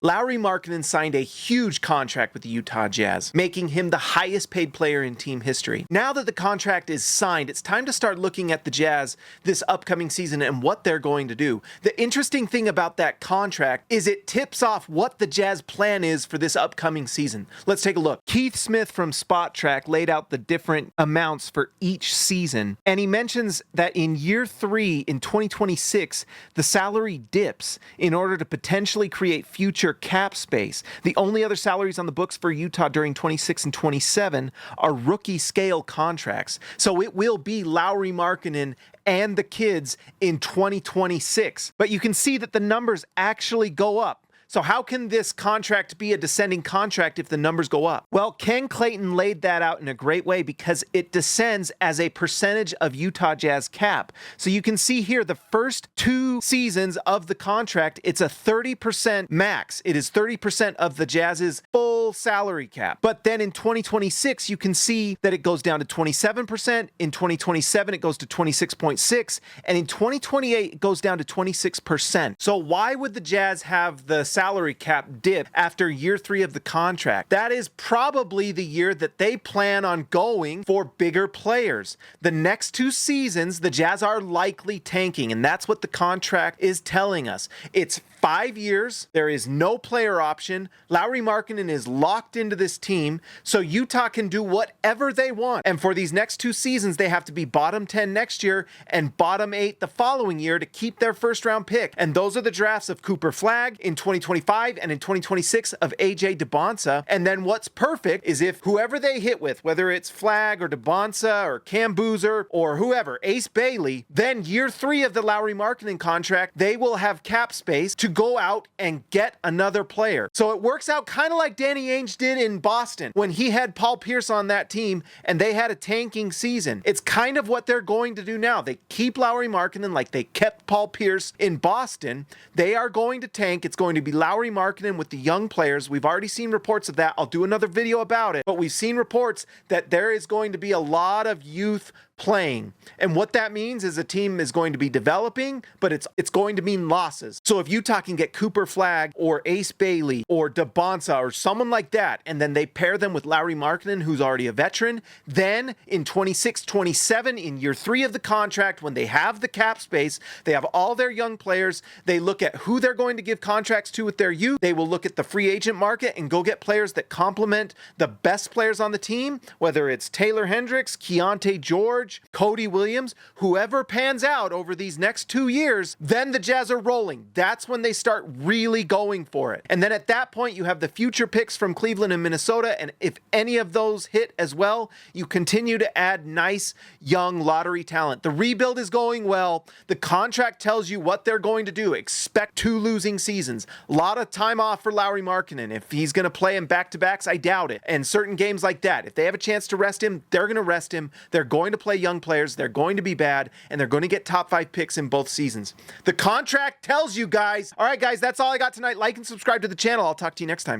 Lauri Markkanen signed a huge contract with the Utah Jazz, making him the highest paid player in team history. Now that the contract is signed, it's time to start looking at the Jazz this upcoming season and what they're going to do. The interesting thing about that contract is it tips off what the Jazz plan is for this upcoming season. Let's take a look. Keith Smith from Spot Track laid out the different amounts for each season, and he mentions that in year 3, in 2026, the salary dips in order to potentially create future cap space. The only other salaries on the books for Utah during 26 and 27 are rookie scale contracts. So it will be Lauri Markkanen and the kids in 2026. But you can see that the numbers actually go up. So how can this contract be a descending contract if the numbers go up? Well, Ken Clayton laid that out in a great way because it descends as a percentage of Utah Jazz cap. So you can see here the first 2 seasons of the contract, it's a 30% max. It is 30% of the Jazz's full salary cap. But then in 2026, you can see that it goes down to 27%. In 2027, it goes to 26.6. And in 2028, it goes down to 26%. So why would the Jazz have the salary cap dip after year 3 of the contract? That is probably the year that they plan on going for bigger players. The next 2 seasons, the Jazz are likely tanking, and that's what the contract is telling us. It's 5 years. There is no player option. Lauri Markkanen is locked into this team, so Utah can do whatever they want. And for these next 2 seasons, they have to be bottom 10 next year and bottom 8 the following year to keep their first-round pick. And those are the drafts of Cooper Flagg in 2025 and in 2026 of AJ DeBonsa. And then what's perfect is if whoever they hit with, whether it's Flagg or DeBonsa or Cam Boozer or whoever, Ace Bailey, then year 3 of the Lauri Markkanen contract, they will have cap space to go out and get another player. So it works out kind of like Danny Ainge did in Boston when he had Paul Pierce on that team and they had a tanking season. It's kind of what they're going to do now. They keep Lauri Markkanen like they kept Paul Pierce in Boston. They are going to tank. It's going to be Lauri Markkanen with the young players. We've already seen reports of that. I'll do another video about it, but we've seen reports that there is going to be a lot of youth playing. And what that means is a team is going to be developing, but it's going to mean losses. So if Utah can get Cooper Flagg or Ace Bailey or DeBonsa or someone like that, and then they pair them with Lauri Markkanen, who's already a veteran, then in 26, 27, in year 3 of the contract, when they have the cap space, they have all their young players, they look at who they're going to give contracts to with their youth, they will look at the free agent market and go get players that complement the best players on the team, whether it's Taylor Hendricks, Keyonte George, Cody Williams, whoever pans out over these next 2 years, then the Jazz are rolling. That's when they start really going for it. And then at that point, you have the future picks from Cleveland and Minnesota, and if any of those hit as well, you continue to add nice young lottery talent. The rebuild is going well. The contract tells you what they're going to do. Expect 2 losing seasons. A lot of time off for Lauri Markkanen. If he's going to play in back-to-backs, I doubt it. And certain games like that, if they have a chance to rest him, they're going to rest him. They're going to play young players. They're going to be bad, and they're going to get top 5 picks in both seasons. The contract tells you guys. All right, guys, that's all I got tonight. Like and subscribe to the channel. I'll talk to you next time.